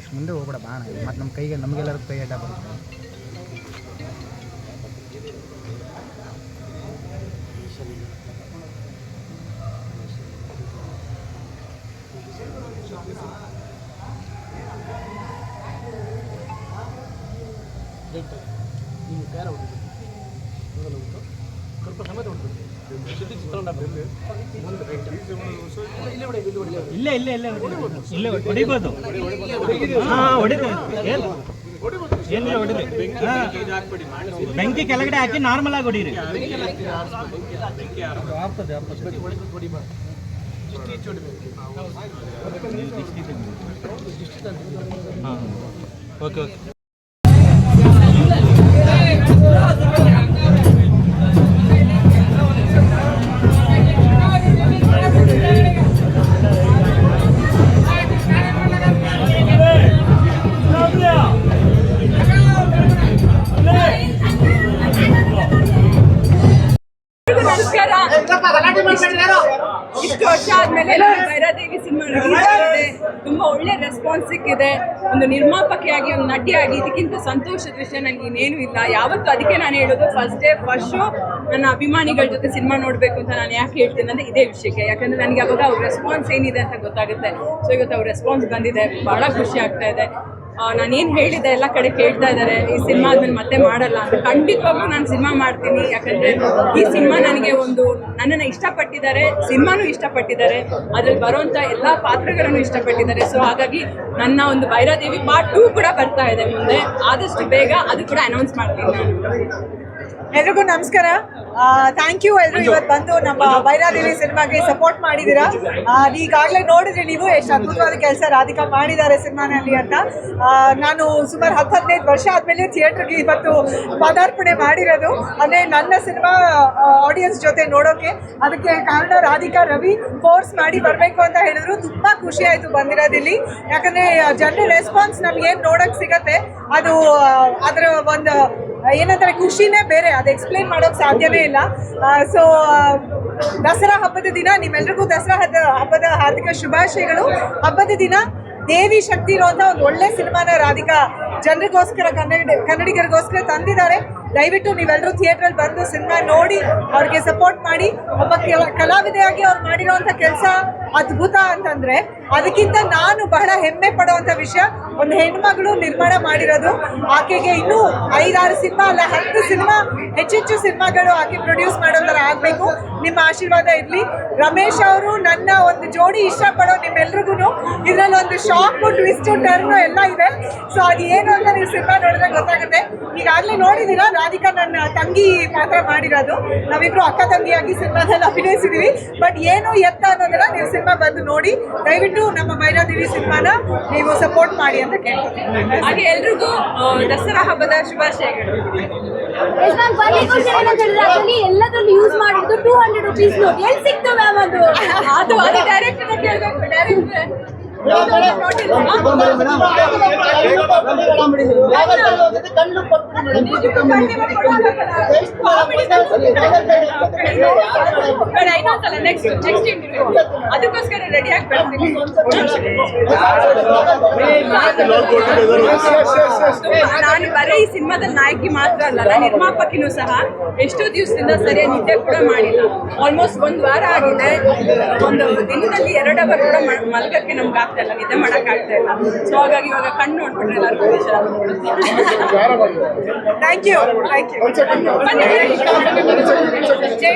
ಇಷ್ಟು ಮುಂದೆ ಹೋಗ್ಬೇಡ ಬಾಣ ಮತ್ತು ನಮ್ಮ ಕೈಗೆ ನಮಗೆಲ್ಲರಿಗೂ ಕೈ ಅಡ್ಡ ಬರುತ್ತೆ. ಇಲ್ಲೇ ಇಲ್ಲೇ ಇಲ್ಲೇ ಇಲ್ಲೇ ಹೊಡಿಬೋದು. ಏನಿಲ್ಲ ಹೊಡಿರಿ. ಬೆಂಕಿ ಕೆಳಗಡೆ ಹಾಕಿ ನಾರ್ಮಲ್ ಆಗಿ ಹೊಡೀರಿ. Okay okay. ಇಷ್ಟು ವರ್ಷ ಆದ್ಮೇಲೆ ಭೈರಾದೇವಿ ಸಿನಿಮಾ ರಿಲೀಸ್ ಆಗಿದೆ. ತುಂಬಾ ಒಳ್ಳೆ ರೆಸ್ಪಾನ್ಸ್ ಸಿಕ್ಕಿದೆ. ಒಂದು ನಿರ್ಮಾಪಕಿಯಾಗಿ, ಒಂದು ನಟಿಯಾಗಿ ಇದಕ್ಕಿಂತ ಸಂತೋಷದ ವಿಷಯ ನನಗೆ ಇನ್ನೇನು ಇಲ್ಲ ಯಾವತ್ತು. ಅದಕ್ಕೆ ನಾನು ಹೇಳೋದು ಫಸ್ಟ್ ಡೇ ಫಸ್ಟ್ ಶೋ ನನ್ನ ಅಭಿಮಾನಿಗಳ ಜೊತೆ ಸಿನಿಮಾ ನೋಡಬೇಕು ಅಂತ ನಾನು ಯಾಕೆ ಹೇಳ್ತೀನಿ ಅಂದರೆ ಇದೇ ವಿಷಯಕ್ಕೆ. ಯಾಕಂದರೆ ನನಗೆ ಅವಾಗ ಅವ್ರ ರೆಸ್ಪಾನ್ಸ್ ಏನಿದೆ ಅಂತ ಗೊತ್ತಾಗುತ್ತೆ. ಸೊ ಇವತ್ತು ಅವ್ರ ರೆಸ್ಪಾನ್ಸ್ ಬಂದಿದೆ, ಭಾಳ ಖುಷಿ ಆಗ್ತಾ ಇದೆ. ನಾನೇನು ಹೇಳಿದ್ದೆ ಎಲ್ಲ ಕಡೆ ಕೇಳ್ತಾ ಇದ್ದಾರೆ ಈ ಸಿನಿಮಾ ಆದ್ಮೇಲೆ ಮತ್ತೆ ಮಾಡಲ್ಲ ಅಂತ. ಖಂಡಿತವಾಗ್ಲೂ ನಾನು ಸಿನಿಮಾ ಮಾಡ್ತೀನಿ. ಯಾಕಂದರೆ ಈ ಸಿನಿಮಾ ನನಗೆ ಒಂದು ನನ್ನನ್ನು ಇಷ್ಟಪಟ್ಟಿದ್ದಾರೆ, ಸಿನಿಮಾನೂ ಇಷ್ಟಪಟ್ಟಿದ್ದಾರೆ, ಅದ್ರಲ್ಲಿ ಬರೋವಂಥ ಎಲ್ಲ ಪಾತ್ರಗಳನ್ನು ಇಷ್ಟಪಟ್ಟಿದ್ದಾರೆ. ಸೊ ಹಾಗಾಗಿ ನನ್ನ ಒಂದು ಭೈರಾದೇವಿ ಪಾರ್ಟ್ 2 ಕೂಡ ಬರ್ತಾ ಇದೆ ಮುಂದೆ. ಆದಷ್ಟು ಬೇಗ ಅದು ಕೂಡ ಅನೌನ್ಸ್ ಮಾಡ್ತೀನಿ ನಾನು. ಎಲ್ರಿಗೂ ನಮಸ್ಕಾರ. ಥ್ಯಾಂಕ್ ಯು ಎಲ್ಲರೂ ಇವತ್ತು ಬಂದು ನಮ್ಮ ಭೈರಾದೇವಿ ಸಿನಿಮಾಗೆ ಸಪೋರ್ಟ್ ಮಾಡಿದ್ದೀರಾ. ಈಗಾಗಲೇ ನೋಡಿದ್ರೆ ನೀವು ಎಷ್ಟು ಅದ್ಭುತವಾದ ಕೆಲಸ ರಾಧಿಕಾ ಮಾಡಿದ್ದಾರೆ ಸಿನಿಮಾನಲ್ಲಿ ಅಂತ. ನಾನು ಸುಮಾರು 10-15 ವರ್ಷ ಆದಮೇಲೆ ಥಿಯೇಟ್ರಿಗೆ ಇವತ್ತು ಪದಾರ್ಪಣೆ ಮಾಡಿರೋದು. ಅಂದರೆ ನನ್ನ ಸಿನಿಮಾ ಆಡಿಯನ್ಸ್ ಜೊತೆ ನೋಡೋಕ್ಕೆ. ಅದಕ್ಕೆ ಕಾರಣ ರಾಧಿಕಾ ರವಿ ಫೋರ್ಸ್ ಮಾಡಿ ಬರಬೇಕು ಅಂತ ಹೇಳಿದ್ರು. ತುಂಬ ಖುಷಿ ಆಯಿತು ಬಂದಿರೋದಿಲ್ಲಿ. ಯಾಕಂದರೆ ಜನರ ರೆಸ್ಪಾನ್ಸ್ ನಮಗೇನು ನೋಡೋಕ್ಕೆ ಸಿಗತ್ತೆ ಅದು ಅದರ ಒಂದು ಏನಂತಾರೆ ಖುಷಿನೇ ಬೇರೆ, ಅದು ಎಕ್ಸ್ಪ್ಲೇನ್ ಮಾಡೋಕ್ಕೆ ಸಾಧ್ಯವೇ ಇಲ್ಲ. ಸೊ ದಸರಾ ಹಬ್ಬದ ದಿನ ನಿಮ್ಮೆಲ್ರಿಗೂ ದಸರಾ ಹಬ್ಬದ ಹಾರ್ದಿಕ ಶುಭಾಶಯಗಳು. ಹಬ್ಬದ ದಿನ ದೇವಿ ಶಕ್ತಿ ಇರುವಂಥ ಒಂದು ಒಳ್ಳೆ ಸಿನಿಮಾನ ರಾಧಿಕಾ ಜನರಿಗೋಸ್ಕರ ಕನ್ನಡಿಗರಿಗೋಸ್ಕರ ತಂದಿದ್ದಾರೆ. ದಯವಿಟ್ಟು ನೀವೆಲ್ಲರೂ ಥಿಯೇಟ್ರಲ್ಲಿ ಬಂದು ಸಿನಿಮಾ ನೋಡಿ ಅವ್ರಿಗೆ ಸಪೋರ್ಟ್ ಮಾಡಿ. ಒಬ್ಬ ಕಲಾವಿದೆಯಾಗಿ ಅವ್ರು ಮಾಡಿರೋವಂಥ ಕೆಲಸ ಅದ್ಭುತ ಅಂತಂದರೆ ಅದಕ್ಕಿಂತ ನಾನು ಬಹಳ ಹೆಮ್ಮೆ ಪಡುವಂಥ ವಿಷಯ, ಒಂದು ಹೆಣ್ಮಗಳು ನಿರ್ಮಾಣ ಮಾಡಿರೋದು. ಆಕೆಗೆ ಇನ್ನೂ 5-6 ಸಿನಿಮಾ ಅಲ್ಲ 10 ಸಿನಿಮಾ ಹೆಚ್ಚೆಚ್ಚು ಸಿನಿಮಾಗಳು ಆಕೆ ಪ್ರೊಡ್ಯೂಸ್ ಮಾಡೋ ಥರ ಆಗಬೇಕು. ನಿಮ್ಮ ಆಶೀರ್ವಾದ ಇರಲಿ. ರಮೇಶ್ ಅವರು ನನ್ನ ಒಂದು ಜೋಡಿ ಇಷ್ಟಪಡೋ ನಿಮ್ಮೆಲ್ರಿಗೂ ಇದರಲ್ಲಿ ಒಂದು ಶಾಕು ಟ್ವಿಸ್ಟು ಟರ್ನು ಎಲ್ಲ ಇದೆ. ಸೊ ಅದು ಏನು ಅಂತ ನೀವು ಸಿನಿಮಾ ನೋಡಿದ್ರೆ ಗೊತ್ತಾಗುತ್ತೆ. ಈಗಾಗಲೇ ನೋಡಿದ್ದೀರಾ ರಾಧಿಕಾ ನನ್ನ ತಂಗಿ ಪಾತ್ರ ಮಾಡಿರೋದು. ನಾವಿಬ್ರು ಅಕ್ಕ ತಂಗಿಯಾಗಿ ಸಿನಿಮಾದಲ್ಲಿ ಅಭಿನಯಿಸಿದ್ದೀವಿ. ಬಟ್ ಏನು ಎತ್ತ ಅನ್ನೋದನ್ನ ನೀವು ಸಿನಿಮಾ ಬಂದು ನೋಡಿ. ದಯವಿಟ್ಟು ನಮ್ಮ ಭೈರಾದೇವಿ ಸಿನಿಮಾನ ನೀವು ಸಪೋರ್ಟ್ ಮಾಡಿ ಅಂತ ಕೇಳ್ತೀನಿ. ಹಾಗೆ ಎಲ್ರಿಗೂ ದಸರಾ ಹಬ್ಬದ ಶುಭಾಶಯಗಳು. ಎಲ್ಲದನ್ನು ಯೂಸ್ ಮಾಡಿದ್ದು 200 rupees ನೋಟ್ ಎಲ್ಲಿ ಸಿಗ್ತವೆ ಅದು ಡೈರೆಕ್ಟರ್ ಕೇಳಬೇಕು. ಡೈರೆಕ್ಟರ್ ಅದಕ್ಕೋಸ್ಕರ ರೆಡಿ ಆಗಿ ಬರ್ತೀನಿ. ನಾನು ಬರೀ ಈ ಸಿನಿಮಾದಲ್ಲಿ ನಾಯಕಿ ಮಾತ್ರ ಅಲ್ಲ, ನಿರ್ಮಾಪಕಿನೂ ಸಹ. ಎಷ್ಟೋ ದಿವಸದಿಂದ ಸರಿಯಾಗಿ ನಿದ್ದೆ ಕೂಡ ಮಾಡಿಲ್ಲ. ಆಲ್ಮೋಸ್ಟ್ 1 ವಾರ ಆಗಿದೆ. ಒಂದು ದಿನದಲ್ಲಿ 2 ಅವರ್ ಕೂಡ ಮಲಗಕ್ಕೆ ನಮ್ಗೆ ಆಗ್ತಾ ಇಲ್ಲ, ನಿದ್ದೆ ಮಾಡೋಕ್ಕಾಗ್ತಾ ಇಲ್ಲ. ಸೊ ಹಾಗಾಗಿ ಇವಾಗ ಕಣ್ಣು ನೋಡ್ಬಿಟ್ರೆ ಎಲ್ಲರಿಗೂ ಥ್ಯಾಂಕ್ ಯು. ಜೈ